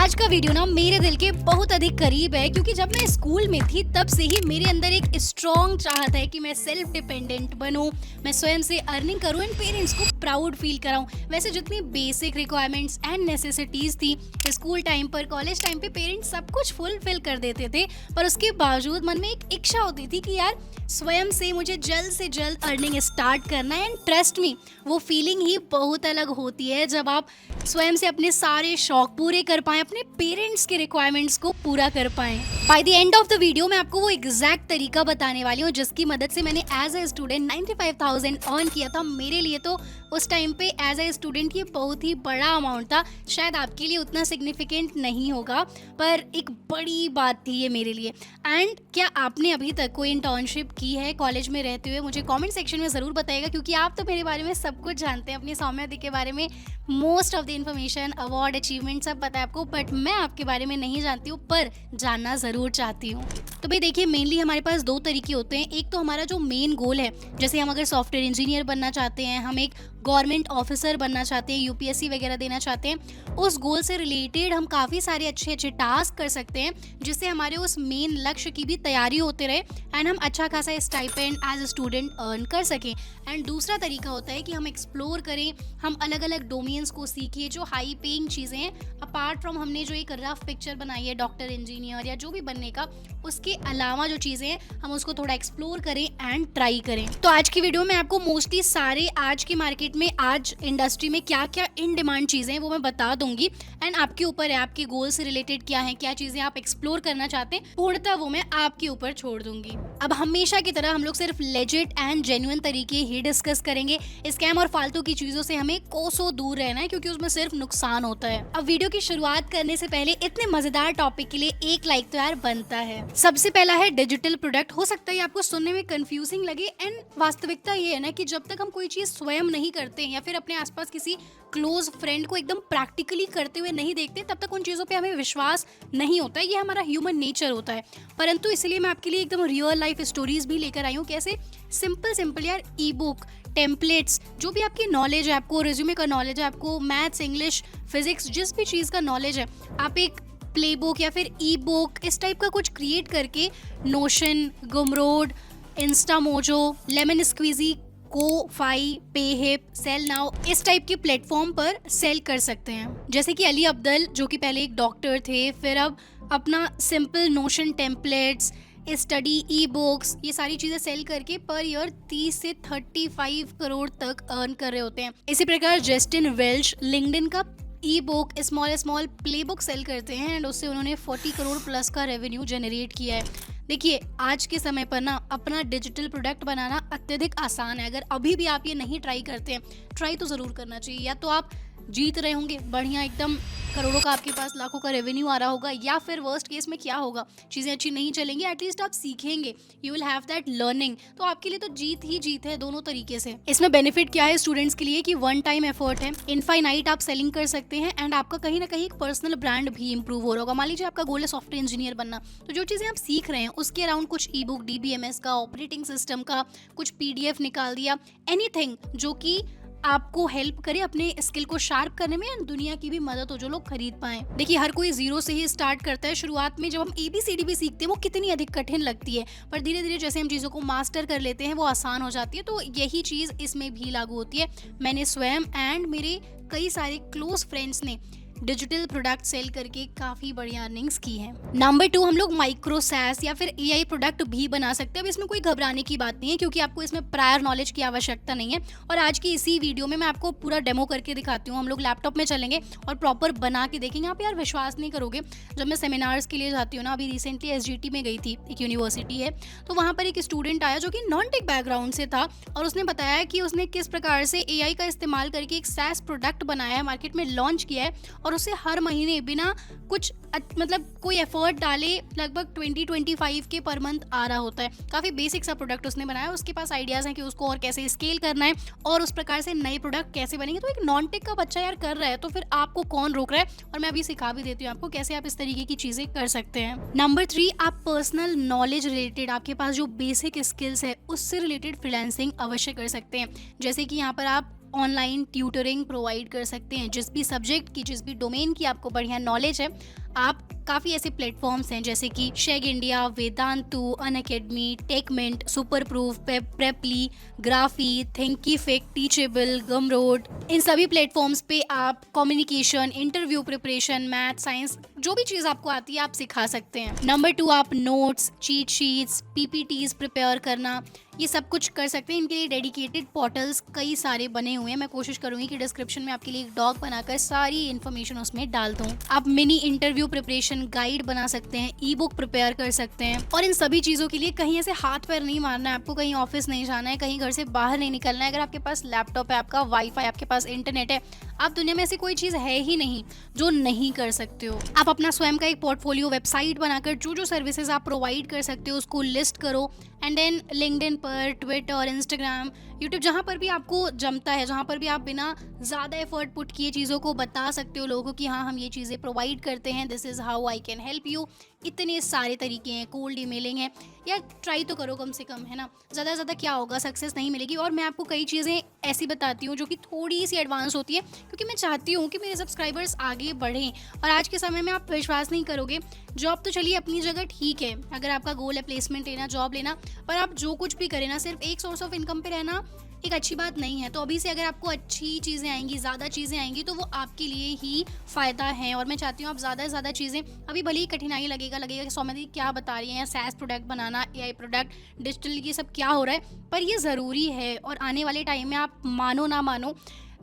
आज का वीडियो ना मेरे दिल के बहुत अधिक करीब है क्योंकि जब मैं स्कूल में थी तब से ही मेरे अंदर एक स्ट्रॉन्ग चाहत है कि मैं सेल्फ डिपेंडेंट बनूं, मैं स्वयं से अर्निंग करूं एंड पेरेंट्स को प्राउड फील कराऊं। वैसे जितनी बेसिक रिक्वायरमेंट्स एंड नेसेसिटीज थी स्कूल टाइम पर, कॉलेज टाइम पे पेरेंट्स सब कुछ फुलफिल कर देते थे, पर उसके बावजूद मन में एक इच्छा होती थी कि यार स्वयं से मुझे जल्द से जल्द अर्निंग स्टार्ट करना है। एंड ट्रस्ट मी, वो फीलिंग ही बहुत अलग होती है जब आप स्वयं से अपने सारे शौक पूरे कर पाएं, अपने पेरेंट्स के रिक्वायरमेंट्स को पूरा कर पाएं। By the end of the video मैं आपको वो एग्जैक्ट तरीका बताने वाली हूँ जिसकी मदद से मैंने एज ए स्टूडेंट 95,000 अर्न किया था। मेरे लिए तो उस टाइम पे एज ए स्टूडेंट ये बहुत ही बड़ा अमाउंट था, शायद आपके लिए उतना सिग्निफिकेंट नहीं होगा, पर एक बड़ी बात थी ये मेरे लिए। एंड क्या आपने अभी तक कोई इंटर्नशिप की है कॉलेज में रहते हुए? मुझे कमेंट सेक्शन में ज़रूर बताइएगा क्योंकि आप तो मेरे बारे में सब कुछ जानते हैं, अपनी सौम्या दी के बारे में most of the information, award, achievement सब पता है आपको, बट मैं आपके बारे में नहीं जानती हूँ, पर जानना ज़रूर चाहती हूँ। तो भाई देखिए, मेनली हमारे पास दो तरीके होते हैं। एक तो हमारा जो मेन गोल है, जैसे हम अगर सॉफ्टवेयर इंजीनियर बनना चाहते हैं, हम एक गवर्नमेंट ऑफिसर बनना चाहते हैं, यूपीएससी वगैरह देना चाहते हैं, उस गोल से रिलेटेड हम काफ़ी सारे अच्छे अच्छे टास्क कर सकते हैं जिससे हमारे उस मेन लक्ष्य की भी तैयारी होते रहे एंड हम अच्छा खासा stipend as a student earn कर सकें। एंड दूसरा तरीका होता है कि हम एक्सप्लोर करें, हम अलग अलग डोमेन्स को सीखें जो हाई पेइंग चीज़ें हैं, अपार्ट फ्रॉम हमने जो एक रफ पिक्चर बनाई है डॉक्टर, इंजीनियर या जो भी बनने का, उसके अलावा जो चीज़ें हैं हम उसको थोड़ा एक्सप्लोर करें एंड ट्राई करें। तो आज की वीडियो में आपको मोस्टली सारे आज की मार्केट में, आज इंडस्ट्री में क्या क्या इन डिमांड चीज़ें हैं वो मैं बता दूंगी एंड आपके ऊपर है, आपके गोल से रिलेटेड क्या है, क्या चीज़ें आप एक्सप्लोर करना चाहते हैं, पूर्णतः वो मैं आपके ऊपर छोड़ दूंगी। अब हमेशा की तरह हम लोग सिर्फ लेजिट एंड जेन्युइन तरीके ही डिस्कस करेंगे। स्कैम और फालतू की चीज़ों से हमें कोसों दूर रहना है क्योंकि उसमें सिर्फ नुकसान होता है। अब वीडियो की शुरुआत करने से पहले इतने मजेदार टॉपिक के लिए एक लाइक तो यार बनता है। सबसे पहला है डिजिटल प्रोडक्ट। हो सकता है आपको सुनने में कंफ्यूजिंग लगे एंड वास्तविकता ये है ना कि जब तक हम कोई चीज़ स्वयं नहीं करते या फिर अपने आसपास किसी क्लोज फ्रेंड को एकदम प्रैक्टिकली करते हुए नहीं देखते, तब तक उन चीज़ों पे हमें विश्वास नहीं होता है। ये हमारा ह्यूमन नेचर होता है। परंतु इसलिए मैं आपके लिए एकदम रियल लाइफ स्टोरीज भी लेकर आई हूँ। कैसे? सिंपल यार, ई बुक, टेम्पलेट्स, जो भी आपकी नॉलेज है, आपको रिज्यूमे का नॉलेज है, आपको मैथ्स, इंग्लिश, फिजिक्स, जिस भी चीज़ का नॉलेज है, आप एक प्ले बुक या फिर ई बुक इस टाइप का कुछ क्रिएट करके Notion, Gumroad, Instamojo, Lemon Squeezy, Ko-fi, Payhip, sell now, इस टाइप के प्लेटफॉर्म पर सेल कर सकते हैं। जैसे कि अली अब्दल जो कि पहले एक डॉक्टर थे, फिर अब अपना simple notion templates, study e books, ये सारी चीज़ें सेल करके पर ईयर 30 से 35 करोड़ तक अर्न कर रहे होते हैं। इसी प्रकार जस्टिन वेल्च लिंक्डइन का e book, small playbook sell करते हैं एंड उससे उन्होंने 40 करोड़ प्लस का रेवेन्यू जनरेट किया है। देखिए, आज के समय पर ना अपना डिजिटल प्रोडक्ट बनाना अत्यधिक आसान है। अगर अभी भी आप ये नहीं ट्राई करते हैं, ट्राई तो ज़रूर करना चाहिए। या तो आप जीत रहे होंगे बढ़िया एकदम करोड़ों का आपके पास लाखों का रेवेन्यू आ रहा होगा, या फिर वर्स्ट केस में क्या होगा, चीज़ें अच्छी नहीं चलेंगी, एटलीस्ट आप सीखेंगे, you will have that learning. तो आपके लिए तो जीत ही जीत है दोनों तरीके से। इसमें बेनिफिट क्या है स्टूडेंट्स के लिए कि वन टाइम एफर्ट है, इनफाइनाइट आप सेलिंग कर सकते हैं एंड आपका कहीं ना कहीं एक पर्सनल ब्रांड भी इंप्रूव हो रहा होगा। मान लीजिए आपका गोल है सॉफ्टवेयर इंजीनियर बनना, तो जो चीज़ें आप सीख रहे हैं उसके अराउंड कुछ ई बुक, DBMS का, ऑपरेटिंग सिस्टम का कुछ PDF निकाल दिया, एनीथिंग जो कि आपको हेल्प करे अपने स्किल को शार्प करने में एंड दुनिया की भी मदद हो, जो लोग खरीद पाएं। देखिए, हर कोई जीरो से ही स्टार्ट करता है। शुरुआत में जब हम ABCD भी सीखते हैं वो कितनी अधिक कठिन लगती है, पर धीरे धीरे जैसे हम चीज़ों को मास्टर कर लेते हैं वो आसान हो जाती है। तो यही चीज़ इसमें भी लागू होती है। मैंने स्वयं एंड मेरे कई सारे क्लोज फ्रेंड्स ने डिजिटल प्रोडक्ट सेल करके काफ़ी बढ़िया अर्निंग्स की है। नंबर 2, हम लोग माइक्रो सैस या फिर AI प्रोडक्ट भी बना सकते हैं। अब इसमें कोई घबराने की बात नहीं है क्योंकि आपको इसमें प्रायर नॉलेज की आवश्यकता नहीं है। और आज की इसी वीडियो में मैं आपको पूरा डेमो करके दिखाती हूँ। हम लोग लैपटॉप में चलेंगे और प्रॉपर बना के देखेंगे। आप यार विश्वास नहीं करोगे, जब मैं सेमिनार्स के लिए जाती हूँ ना, अभी रिसेंटली SGT में गई थी, एक यूनिवर्सिटी है, तो वहाँ पर एक स्टूडेंट आया जो कि नॉन टेक बैकग्राउंड से था और उसने बताया कि उसने किस प्रकार से AI का इस्तेमाल करके एक सैस प्रोडक्ट बनाया है, मार्केट में लॉन्च किया है और उसे हर महीने बिना कुछ मतलब कोई एफर्ट डाले लगभग 20-25 के पर मंथ आ रहा होता है। काफ़ी बेसिक सा प्रोडक्ट उसने बनाया। उसके पास आइडियाज़ हैं कि उसको और कैसे स्केल करना है और उस प्रकार से नए प्रोडक्ट कैसे बनेंगे। तो एक नॉन टेक का बच्चा यार कर रहा है, तो फिर आपको कौन रोक रहा है। और मैं अभी सिखा भी देती हूँ आपको कैसे आप इस तरीके की चीज़ें कर सकते हैं। नंबर 3, आप पर्सनल नॉलेज रिलेटेड, आपके पास जो बेसिक स्किल्स है उससे रिलेटेड फ्रीलांसिंग अवश्य कर सकते हैं। जैसे कि यहाँ पर आप ऑनलाइन ट्यूटरिंग प्रोवाइड कर सकते हैं। जिस भी सब्जेक्ट की, जिस भी डोमेन की आपको बढ़िया नॉलेज है, आप काफ़ी ऐसे प्लेटफॉर्म्स हैं जैसे कि Chegg India, Vedantu, Unacademy, Tecmint, Superprof, Preply, Graphy, Thinkific, Teachable, Gumroad, इन सभी प्लेटफॉर्म्स पे आप communication, interview preparation, math, science, जो भी चीज़ आपको आती है आप सिखा सकते हैं। नंबर 2, आप notes, cheat sheets, PPTs prepare करना, ये सब कुछ कर सकते हैं। इनके लिए डेडिकेटेड पोर्टल्स कई सारे बने हुए हैं। मैं कोशिश करूंगी कि डिस्क्रिप्शन में आपके लिए एक डॉक बनाकर सारी इन्फॉर्मेशन उसमें डाल दूं। आप मिनी इंटरव्यू प्रिपरेशन गाइड बना सकते हैं, ई बुक प्रिपेयर कर सकते हैं। और इन सभी चीज़ों के लिए कहीं ऐसे हाथ पैर नहीं मारना है आपको, कहीं ऑफिस नहीं जाना है, कहीं घर से बाहर नहीं निकलना है। अगर आपके पास लैपटॉप है, आपका वाईफाई, आपके पास इंटरनेट है, आप दुनिया में ऐसी कोई चीज़ है ही नहीं जो नहीं कर सकते हो। आप अपना स्वयं का एक पोर्टफोलियो वेबसाइट बनाकर जो जो सर्विसेज आप प्रोवाइड कर सकते हो उसको लिस्ट करो, एंड देन लिंक्डइन पर, ट्विटर और इंस्टाग्राम, यूट्यूब, जहाँ पर भी आपको जमता है, जहाँ पर भी आप बिना ज़्यादा एफर्ट पुट किए चीज़ों को बता सकते हो लोगों को कि हाँ हम ये चीज़ें प्रोवाइड करते हैं, this is how I can help you. इतने सारे तरीके हैं, कोल्ड ईमेलिंग है, या ट्राई तो करो कम से कम, है ना। ज़्यादा से ज़्यादा क्या होगा, सक्सेस नहीं मिलेगी। और मैं आपको कई चीज़ें ऐसी बताती हूँ जो कि थोड़ी सी एडवांस होती है, क्योंकि मैं चाहती हूँ कि मेरे सब्सक्राइबर्स आगे बढ़ें। और आज के समय में आप विश्वास नहीं करोगे, जॉब तो चलिए अपनी जगह ठीक है, अगर आपका गोल है प्लेसमेंट लेना, जॉब लेना, पर आप जो कुछ भी करें ना, सिर्फ एक सोर्स ऑफ इनकम पे रहना एक अच्छी बात नहीं है। तो अभी से अगर आपको अच्छी चीज़ें आएंगी, ज़्यादा चीज़ें आएंगी, तो वो आपके लिए ही फ़ायदा है। और मैं चाहती हूँ आप ज़्यादा से ज़्यादा चीज़ें, अभी भले ही कठिनाई लगेगा कि सौम्या क्या बता रही हैं, या सैस प्रोडक्ट बनाना, एआई प्रोडक्ट, डिजिटल, ये सब क्या हो रहा है, पर ये ज़रूरी है। और आने वाले टाइम में आप मानो ना मानो,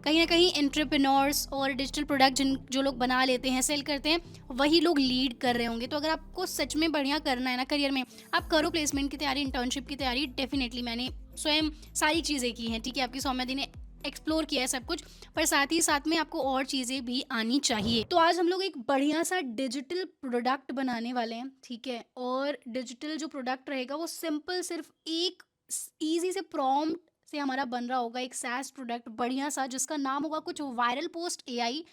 कहीं ना कहीं एंटरप्रेन्योर्स और डिजिटल प्रोडक्ट जो लोग बना लेते हैं, सेल करते हैं, वही लोग लीड कर रहे होंगे। तो अगर आपको सच में बढ़िया करना है ना करियर में, आप करो प्लेसमेंट की तैयारी, इंटर्नशिप की तैयारी। डेफिनेटली मैंने स्वयं सारी चीज़ें की हैं, ठीक है, आपकी सौम्या दी ने एक्सप्लोर किया है सब कुछ, पर साथ ही साथ में आपको और चीज़ें भी आनी चाहिए। तो आज हम लोग एक बढ़िया सा डिजिटल प्रोडक्ट बनाने वाले हैं, ठीक है। और डिजिटल जो प्रोडक्ट रहेगा वो सिंपल, सिर्फ एक ईजी से प्रॉम्प्ट से हमारा बन रहा होगा, एक सैस प्रोडक्ट बढ़िया सा, जिसका नाम होगा कुछ वायरल पोस्ट एआई।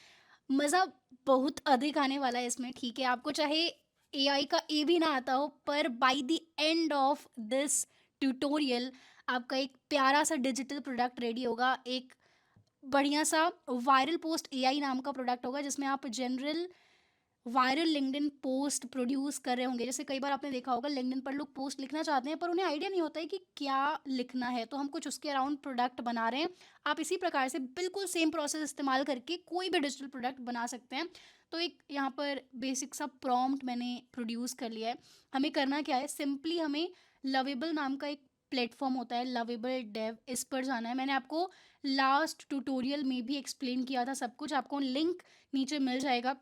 मज़ा बहुत अधिक आने वाला है इसमें, ठीक है। आपको चाहे एआई का ए भी ना आता हो, पर by the end of this tutorial आपका एक प्यारा सा डिजिटल प्रोडक्ट रेडी होगा। एक बढ़िया सा वायरल पोस्ट एआई नाम का प्रोडक्ट होगा, जिसमें आप general viral LinkedIn post produce कर रहे होंगे। जैसे कई बार आपने देखा होगा, लिंक्डइन पर लोग पोस्ट लिखना चाहते हैं पर उन्हें आइडिया नहीं होता है कि क्या लिखना है, तो हम कुछ उसके अराउंड प्रोडक्ट बना रहे हैं। आप इसी प्रकार से बिल्कुल सेम प्रोसेस इस्तेमाल करके कोई भी डिजिटल प्रोडक्ट बना सकते हैं। तो एक यहाँ पर बेसिक सा प्रॉम्प्ट मैंने प्रोड्यूस कर लिया है। हमें करना क्या है, सिंपली हमें लवेबल नाम का एक प्लेटफॉर्म होता है, लवेबल डेव, इस पर जाना है। मैंने आपको लास्ट ट्यूटोरियल में भी एक्सप्लेन किया था सब कुछ, आपको लिंक नीचे मिल जाएगा।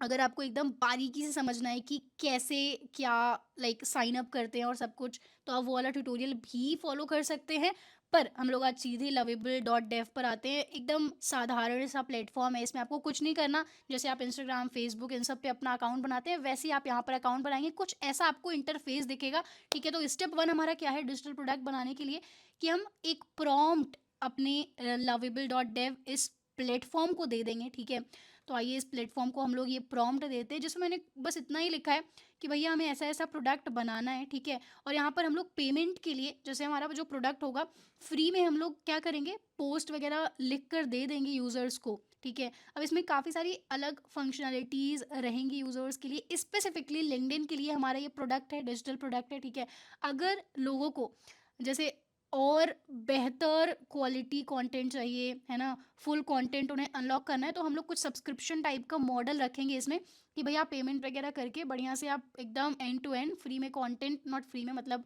अगर आपको एकदम बारीकी से समझना है कि कैसे क्या साइन अप करते हैं और सब कुछ, तो आप वो वाला ट्यूटोरियल भी फॉलो कर सकते हैं। पर हम लोग आज सीधे lovable.dev पर आते हैं। एकदम साधारण सा प्लेटफॉर्म है, इसमें आपको कुछ नहीं करना। जैसे आप इंस्टाग्राम, फेसबुक, इन सब पे अपना अकाउंट बनाते हैं, वैसे ही आप यहाँ पर अकाउंट बनाएंगे, कुछ ऐसा आपको इंटरफेस दिखेगा, ठीक है। तो स्टेप 1 हमारा क्या है डिजिटल प्रोडक्ट बनाने के लिए, कि हम एक प्रॉम्प्ट अपने lovable.dev इस प्लेटफॉर्म को दे देंगे, ठीक है। तो आइए इस प्लेटफॉर्म को हम लोग ये प्रॉम्प्ट देते हैं, जिसमें मैंने बस इतना ही लिखा है कि भैया हमें ऐसा ऐसा प्रोडक्ट बनाना है, ठीक है। और यहाँ पर हम लोग पेमेंट के लिए, जैसे हमारा जो प्रोडक्ट होगा, फ्री में हम लोग क्या करेंगे, पोस्ट वगैरह लिख कर दे देंगे यूज़र्स को, ठीक है। अब इसमें काफ़ी सारी अलग फंक्शनैलिटीज़ रहेंगी यूज़र्स के लिए। स्पेसिफिकली लिंक्डइन के लिए हमारा ये प्रोडक्ट है, डिजिटल प्रोडक्ट है, ठीक है। अगर लोगों को जैसे और बेहतर क्वालिटी कंटेंट चाहिए, है ना, फुल कंटेंट उन्हें अनलॉक करना है, तो हम लोग कुछ सब्सक्रिप्शन टाइप का मॉडल रखेंगे इसमें, कि भैया पेमेंट वगैरह करके बढ़िया से आप एकदम एंड टू एंड फ्री में कंटेंट, नॉट फ्री में मतलब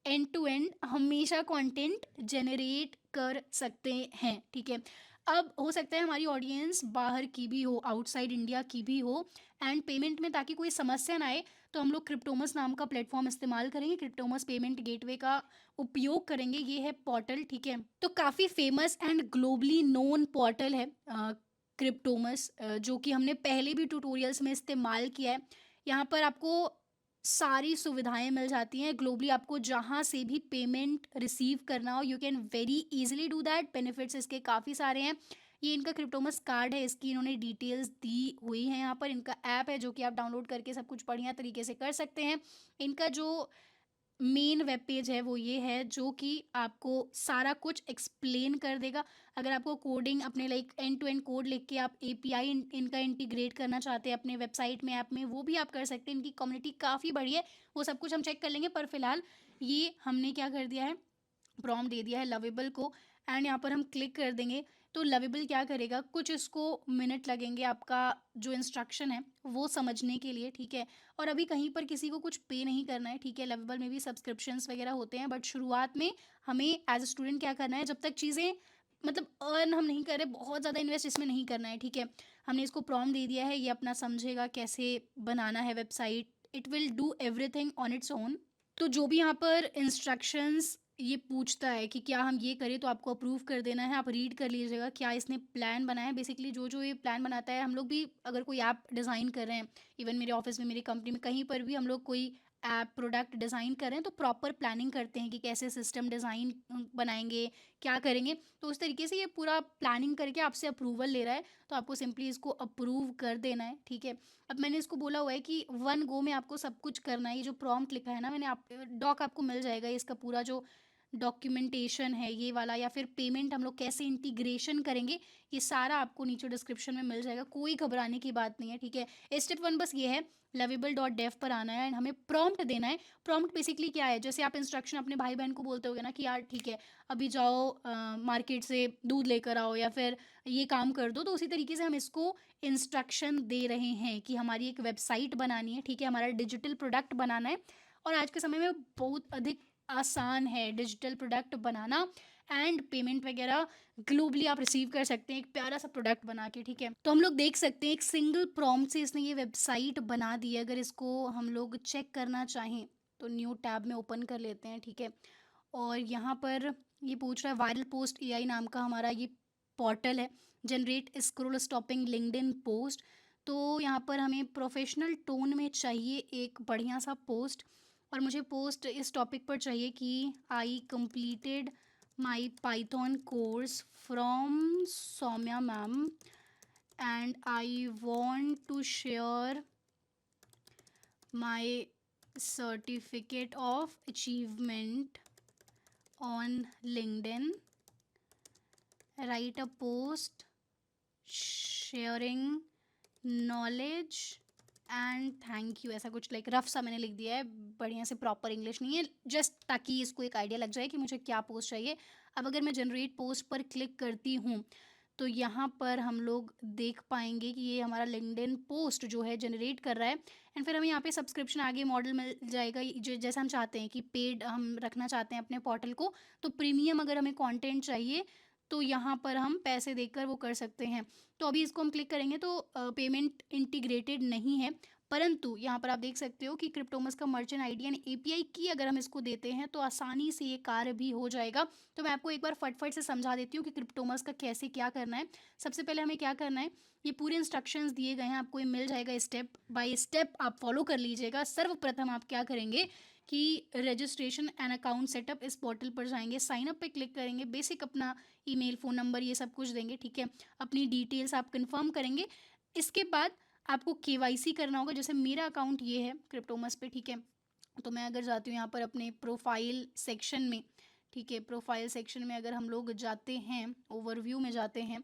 एंड टू एंड हमेशा कंटेंट जनरेट कर सकते हैं, ठीक है। अब हो सकता है हमारी ऑडियंस बाहर की भी हो, आउटसाइड इंडिया की भी हो, एंड पेमेंट में ताकि कोई समस्या ना आए, तो हम लोग क्रिप्टोमस नाम का प्लेटफॉर्म इस्तेमाल करेंगे। क्रिप्टोमस पेमेंट गेटवे का उपयोग करेंगे, ये है पोर्टल, ठीक है। तो काफ़ी famous and globally known portal है क्रिप्टोमस, जो कि हमने पहले भी ट्यूटोरियल्स में इस्तेमाल किया है। यहाँ पर आपको सारी सुविधाएं मिल जाती हैं ग्लोबली। आपको जहाँ से भी पेमेंट रिसीव करना हो, you can very easily do that. Benefits इसके काफ़ी सारे हैं। ये इनका क्रिप्टोमस कार्ड है, इसकी इन्होंने डिटेल्स दी हुई हैं यहाँ पर। इनका ऐप है जो कि आप डाउनलोड करके सब कुछ बढ़िया तरीके से कर सकते हैं। इनका जो मेन वेब पेज है वो ये है जो कि आपको सारा कुछ एक्सप्लेन कर देगा। अगर आपको कोडिंग अपने like end to end code लिख के आप एपीआई इनका इंटीग्रेट करना चाहते हैं अपने वेबसाइट में, ऐप में, वो भी आप कर सकते हैं। इनकी कम्युनिटी काफ़ी बड़ी है, वो सब कुछ हम चेक कर लेंगे। पर फिलहाल ये हमने क्या कर दिया है, प्रॉम्प्ट दे दिया है लवेबल को, एंड यहाँ पर हम क्लिक कर देंगे तो लवेबल क्या करेगा, कुछ इसको मिनट लगेंगे आपका जो इंस्ट्रक्शन है वो समझने के लिए, ठीक है। और अभी कहीं पर किसी को कुछ पे नहीं करना है, ठीक है। लवेबल में भी सब्सक्रिप्शंस वगैरह होते हैं, बट शुरुआत में हमें एज अ स्टूडेंट क्या करना है, जब तक चीज़ें मतलब अर्न हम नहीं कर रहे, बहुत ज़्यादा इन्वेस्ट इसमें नहीं करना है, ठीक है। हमने इसको प्रॉम्प्ट दे दिया है, ये अपना समझेगा कैसे बनाना है website. It will do everything on its own. तो जो भी यहाँ पर इंस्ट्रक्शंस ये पूछता है कि क्या हम ये करें, तो आपको अप्रूव कर देना है। आप रीड कर लीजिएगा क्या इसने प्लान बनाया है। बेसिकली जो जो ये प्लान बनाता है, हम लोग भी अगर कोई ऐप डिज़ाइन कर रहे हैं, इवन मेरे ऑफिस में, मेरी कंपनी में, कहीं पर भी हम लोग कोई ऐप प्रोडक्ट डिज़ाइन कर रहे हैं तो प्रॉपर प्लानिंग करते हैं कि कैसे सिस्टम डिज़ाइन बनाएंगे, क्या करेंगे। तो उस तरीके से ये पूरा प्लानिंग करके आपसे अप्रूवल ले रहा है, तो आपको सिंपली इसको अप्रूव कर देना है, ठीक है। अब मैंने इसको बोला हुआ है कि वन गो में आपको सब कुछ करना है। ये जो प्रॉम्प्ट लिखा है ना मैंने, आप डॉक आपको मिल जाएगा, इसका पूरा जो डॉक्यूमेंटेशन है ये वाला, या फिर पेमेंट हम लोग कैसे इंटीग्रेशन करेंगे, ये सारा आपको नीचे डिस्क्रिप्शन में मिल जाएगा। कोई घबराने की बात नहीं है, ठीक है। स्टेप 1 बस ये है, lovable.dev पर आना है एंड हमें प्रॉम्प्ट देना है। प्रॉम्प्ट बेसिकली क्या है, जैसे आप इंस्ट्रक्शन अपने भाई बहन को बोलते होगे ना कि यार ठीक है अभी जाओ मार्केट से दूध लेकर आओ, या फिर ये काम कर दो, तो उसी तरीके से हम इसको इंस्ट्रक्शन दे रहे हैं कि हमारी एक वेबसाइट बनानी है, ठीक है, हमारा डिजिटल प्रोडक्ट बनाना है। और आज के समय में बहुत अधिक आसान है digital product banana, and payment वगैरह ग्लोबली आप रिसीव कर सकते हैं एक प्यारा सा प्रोडक्ट बना के, ठीक है। तो हम लोग देख सकते हैं एक सिंगल प्रॉम्प्ट से इसने ये वेबसाइट बना दी है। अगर इसको हम लोग चेक करना चाहें तो न्यू टैब में ओपन कर लेते हैं, ठीक है। और यहाँ पर ये पूछ रहा है वायरल पोस्ट एआई नाम का हमारा ये पोर्टल है, generate scroll stopping LinkedIn post. तो यहाँ पर हमें प्रोफेशनल टोन में चाहिए एक बढ़िया सा पोस्ट, और मुझे पोस्ट इस टॉपिक पर चाहिए कि I completed my Python course from Saumya ma'am and I want to share my certificate of achievement on LinkedIn, write a post sharing knowledge and thank you, ऐसा कुछ लाइक रफ सा मैंने लिख दिया है, बढ़िया से प्रॉपर इंग्लिश नहीं है, जस्ट ताकि इसको एक आइडिया लग जाए कि मुझे क्या पोस्ट चाहिए। अब अगर मैं जनरेट पोस्ट पर क्लिक करती हूँ तो यहाँ पर हम लोग देख पाएंगे कि ये हमारा लिंक्डइन पोस्ट जो है जनरेट कर रहा है, एंड फिर हमें यहाँ पे सब्सक्रिप्शन आगे मॉडल मिल जाएगा जो जैसा हम चाहते हैं कि पेड हम रखना चाहते हैं अपने पोर्टल को, तो प्रीमियम अगर हमें कंटेंट चाहिए तो यहाँ पर हम पैसे देकर वो कर सकते हैं। तो अभी इसको हम क्लिक करेंगे तो पेमेंट इंटीग्रेटेड नहीं है, परंतु यहाँ पर आप देख सकते हो कि क्रिप्टोमस का मर्चेंट आईडी यानी एपीआई की अगर हम इसको देते हैं तो आसानी से ये कार्य भी हो जाएगा। तो मैं आपको एक बार फटफट से समझा देती हूँ कि क्रिप्टोमस का कैसे क्या करना है। सबसे पहले हमें क्या करना है, ये पूरे इंस्ट्रक्शंस दिए गए हैं, आपको ये मिल जाएगा, स्टेप बाय स्टेप आप फॉलो कर लीजिएगा। सर्वप्रथम आप क्या करेंगे कि रजिस्ट्रेशन एंड अकाउंट सेटअप इस पोर्टल पर जाएंगे, साइन अप पे क्लिक करेंगे, बेसिक अपना ईमेल, फ़ोन नंबर ये सब कुछ देंगे, ठीक है। अपनी डिटेल्स आप कंफर्म करेंगे। इसके बाद आपको केवाईसी करना होगा। जैसे मेरा अकाउंट ये है क्रिप्टोमस पे, ठीक है, तो मैं अगर जाती हूँ यहाँ पर अपने प्रोफाइल सेक्शन में, ठीक है, प्रोफाइल सेक्शन में अगर हम लोग जाते हैं, ओवरव्यू में जाते हैं,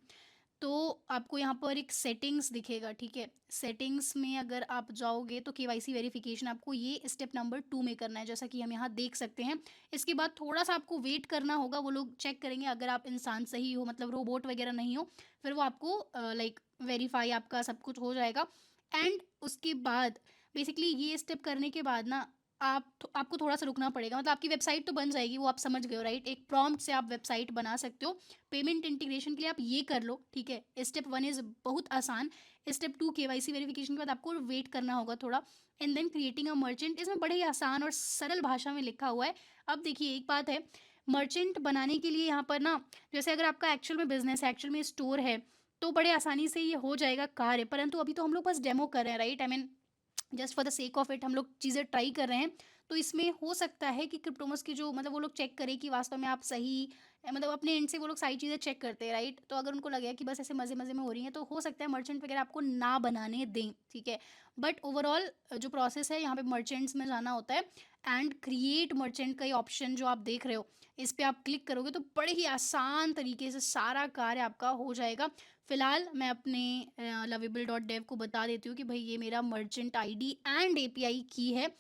तो आपको यहाँ पर एक सेटिंग्स दिखेगा, ठीक है। सेटिंग्स में अगर आप जाओगे तो केवाईसी वेरिफिकेशन आपको ये स्टेप नंबर 2 में करना है, जैसा कि हम यहाँ देख सकते हैं। इसके बाद थोड़ा सा आपको वेट करना होगा, वो लोग चेक करेंगे अगर आप इंसान सही हो, मतलब रोबोट वगैरह नहीं हो, फिर वो आपको लाइक वेरीफाई आपका सब कुछ हो जाएगा। एंड उसके बाद बेसिकली ये स्टेप करने के बाद ना आपको थोड़ा सा रुकना पड़ेगा, मतलब आपकी वेबसाइट तो बन जाएगी, वो आप समझ गए हो राइट। एक प्रॉम्प्ट से आप वेबसाइट बना सकते हो। पेमेंट इंटीग्रेशन के लिए आप ये कर लो, ठीक है। स्टेप 1 इज़ बहुत आसान। स्टेप 2 केवाईसी वेरिफिकेशन के बाद आपको वेट करना होगा थोड़ा, and then creating a merchant, इसमें बड़े ही आसान और सरल भाषा में लिखा हुआ है। अब देखिए एक बात है, मर्चेंट बनाने के लिए यहाँ पर ना, जैसे अगर आपका एक्चुअल में बिजनेस है, एक्चुअल में स्टोर है, तो बड़े आसानी से ये हो जाएगा कार्य, परंतु अभी तो हम लोग बस डेमो कर रहे हैं right, I mean just for the sake of it हम लोग चीज़ें ट्राई कर रहे हैं। तो इसमें हो सकता है कि क्रिप्टोमस की जो मतलब वो लोग चेक करें कि वास्तव में आप सही मतलब अपने एंड से वो लोग सारी चीज़ें चेक करते हैं, राइट। तो अगर उनको लगे कि बस ऐसे मज़े मज़े में हो रही हैं तो हो सकता है मर्चेंट वगैरह आपको ना बनाने दें, ठीक है। बट ओवरऑल जो प्रोसेस है यहाँ पे मर्चेंट्स में जाना होता है एंड क्रिएट मर्चेंट का ये ऑप्शन जो आप देख रहे हो, इस पे आप क्लिक करोगे तो बड़े ही आसान तरीके से सारा कार्य आपका हो जाएगा। फिलहाल मैं अपने lovable.dev को बता देती हूँ कि भाई ये मेरा मर्चेंट आईडी एंड एपीआई की है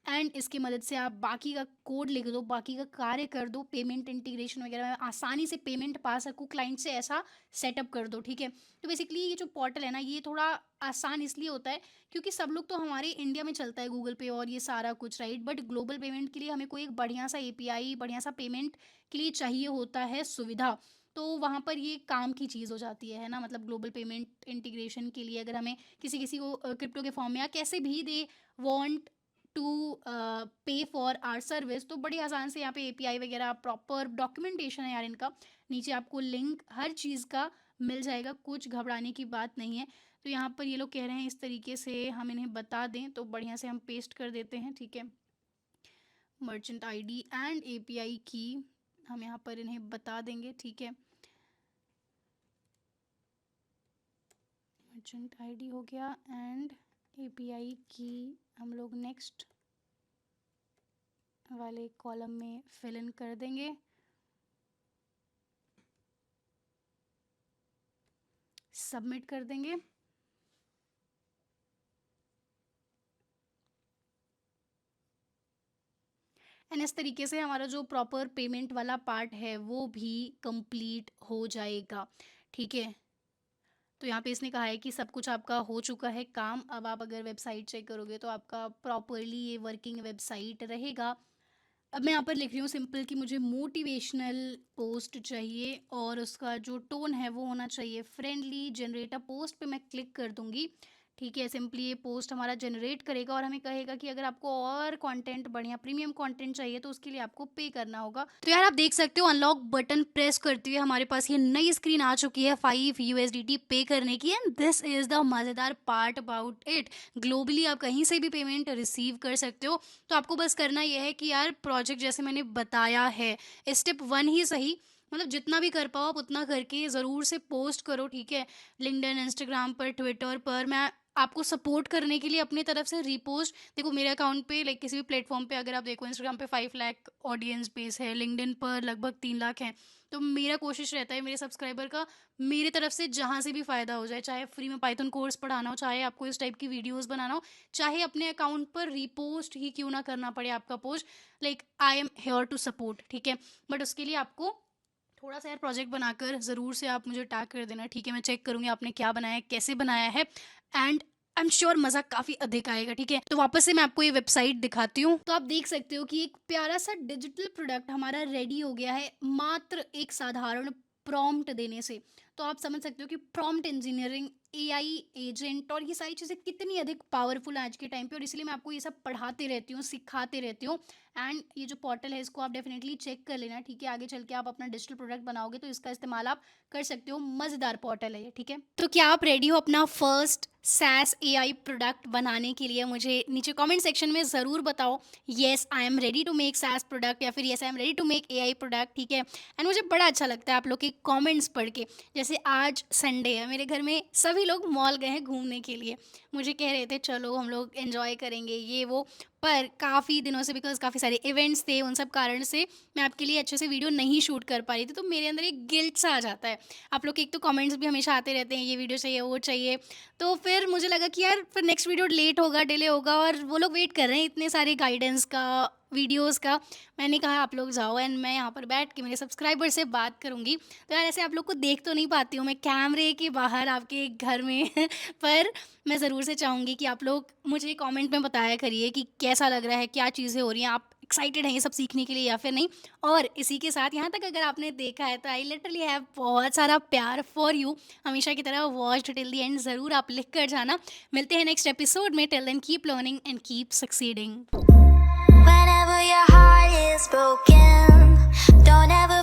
एंड इसकी मदद से आप बाकी का कोड लिख दो, बाकी का कार्य कर दो, पेमेंट इंटीग्रेशन वगैरह में आसानी से पेमेंट पा सकूँ क्लाइंट से, ऐसा सेटअप कर दो, ठीक है। तो बेसिकली ये जो पोर्टल है ना, ये थोड़ा आसान इसलिए होता है क्योंकि सब लोग तो हमारे इंडिया में चलता है गूगल पे और ये सारा कुछ, राइट। बट ग्लोबल पेमेंट के लिए हमें कोई एक बढ़िया सा एपीआई, बढ़िया सा पेमेंट के लिए चाहिए होता है सुविधा। तो वहाँ पर ये काम की चीज़ हो जाती है ना। मतलब ग्लोबल पेमेंट इंटीग्रेशन के लिए अगर हमें किसी किसी को क्रिप्टो के फॉर्म में या कैसे भी दे वांट टू पे फॉर आर सर्विस, तो बड़ी आसान से यहाँ पे एपीआई वगैरह प्रॉपर डॉक्यूमेंटेशन है यार इनका, नीचे आपको लिंक हर चीज़ का मिल जाएगा, कुछ घबराने की बात नहीं है। तो यहाँ पर ये लोग कह रहे हैं इस तरीके से हम इन्हें बता दें, तो बढ़िया से हम पेस्ट कर देते हैं, ठीक है। मर्चेंट आईडी एंड एपीआई की हम यहाँ पर इन्हें बता देंगे, ठीक है। मर्चेंट आईडी हो गया एंड एपीआई की हम लोग नेक्स्ट वाले कॉलम में फिल इन कर देंगे। सबमिट कर देंगे। एंड इस तरीके से हमारा जो प्रॉपर पेमेंट वाला पार्ट है वो भी कंप्लीट हो जाएगा, ठीक है। तो यहाँ पे इसने कहा है कि सब कुछ आपका हो चुका है काम। अब आप अगर वेबसाइट चेक करोगे तो आपका प्रॉपरली ये वर्किंग वेबसाइट रहेगा। अब मैं यहाँ पर लिख रही हूँ सिंपल कि मुझे मोटिवेशनल पोस्ट चाहिए और उसका जो टोन है वो होना चाहिए फ्रेंडली। जनरेट अ पोस्ट पे मैं क्लिक कर दूँगी, ठीक है। सिंपली ये पोस्ट हमारा जनरेट करेगा और हमें कहेगा कि अगर आपको और कंटेंट, बढ़िया प्रीमियम कंटेंट चाहिए तो उसके लिए आपको पे करना होगा। तो यार आप देख सकते हो अनलॉक बटन प्रेस करते हुए हमारे पास ये नई स्क्रीन आ चुकी है 5 USDT पे करने की। एंड दिस इज द मज़ेदार पार्ट अबाउट इट, ग्लोबली आप कहीं से भी पेमेंट रिसीव कर सकते हो। तो आपको बस करना यह है कि यार प्रोजेक्ट जैसे मैंने बताया है, स्टेप 1 ही सही, मतलब जितना भी कर पाओ आप उतना करके ज़रूर से पोस्ट करो, ठीक है। लिंक्डइन, इंस्टाग्राम पर, ट्विटर पर मैं आपको सपोर्ट करने के लिए अपनी तरफ से रीपोस्ट, देखो मेरे अकाउंट पे लाइक किसी भी प्लेटफॉर्म पे अगर आप देखो, इंस्टाग्राम पे 5 लाख ऑडियंस बेस है, लिंक्डइन पर लगभग 3 लाख है। तो मेरा कोशिश रहता है मेरे सब्सक्राइबर का मेरी तरफ से जहाँ से भी फ़ायदा हो जाए, चाहे फ्री में पाइथन कोर्स पढ़ाना हो, चाहे आपको इस टाइप की वीडियोस बनाना हो, चाहे अपने अकाउंट पर रीपोस्ट ही क्यों ना करना पड़े आपका post, like I am here to support, ठीक है। बट उसके लिए आपको थोड़ा सा यार प्रोजेक्ट बनाकर ज़रूर से आप मुझे टैग कर देना, ठीक है। मैं चेक करूँगी आपने क्या बनाया है, कैसे बनाया है, एंड आई एम श्योर मज़ा काफ़ी अधिक आएगा, ठीक है। तो वापस से मैं आपको ये वेबसाइट दिखाती हूँ। तो आप देख सकते हो कि एक प्यारा सा डिजिटल प्रोडक्ट हमारा रेडी हो गया है मात्र एक साधारण प्रॉम्प्ट देने से। तो आप समझ सकते हो कि प्रॉम्प्ट इंजीनियरिंग, एआई एजेंट और ये सारी चीज़ें कितनी अधिक पावरफुल है आज के टाइम पे, और इसलिए मैं आपको ये सब पढ़ाते रहती हूँ, सिखाते रहती हूँ। एंड ये जो पोर्टल है इसको आप डेफिनेटली चेक कर लेना, ठीक है। आगे चल के आप अपना डिजिटल प्रोडक्ट बनाओगे तो इसका इस्तेमाल आप कर सकते हो। मज़ेदार पोर्टल है ये, ठीक है। तो क्या आप रेडी हो अपना फर्स्ट SaaS AI प्रोडक्ट बनाने के लिए? मुझे नीचे कमेंट सेक्शन में ज़रूर बताओ yes I am ready to make SaaS product, या फिर yes I am ready to make AI product, ठीक है। एंड मुझे बड़ा अच्छा लगता है आप लोग के कमेंट्स पढ़ के। जैसे आज संडे है, मेरे घर में सभी लोग मॉल गए हैं घूमने के लिए, मुझे कह रहे थे चलो हम लोग एंजॉय करेंगे ये वो, पर काफ़ी दिनों से बिकॉज काफ़ी सारे इवेंट्स थे, उन सब कारण से मैं आपके लिए अच्छे से वीडियो नहीं शूट कर पा रही थी। तो मेरे अंदर एक गिल्ट सा आ जाता है। आप लोग के एक तो कमेंट्स भी हमेशा आते रहते हैं ये वीडियो चाहिए वो चाहिए, तो फिर मुझे लगा कि यार फिर नेक्स्ट वीडियो लेट होगा, डिले होगा, और वो लोग वेट कर रहे हैं इतने सारे गाइडेंस का, वीडियोस का। मैंने कहा आप लोग जाओ एंड मैं यहाँ पर बैठ के मेरे सब्सक्राइबर से बात करूँगी। तो यार ऐसे आप लोग को देख तो नहीं पाती हूँ मैं कैमरे के बाहर आपके घर में पर मैं ज़रूर से चाहूँगी कि आप लोग मुझे कमेंट में बताया करिए कि कैसा लग रहा है, क्या चीज़ें हो रही हैं, आप एक्साइटेड हैं ये सब सीखने के लिए या फिर नहीं। और इसी के साथ यहाँ तक अगर आपने देखा है तो आई लिटरली हैव बहुत सारा प्यार फॉर यू। हमेशा की तरह वॉच टिल द एंड ज़रूर आप लिख कर जाना। मिलते हैं नेक्स्ट एपिसोड में। Till then keep learning and keep succeeding. Whenever your heart is broken, don't ever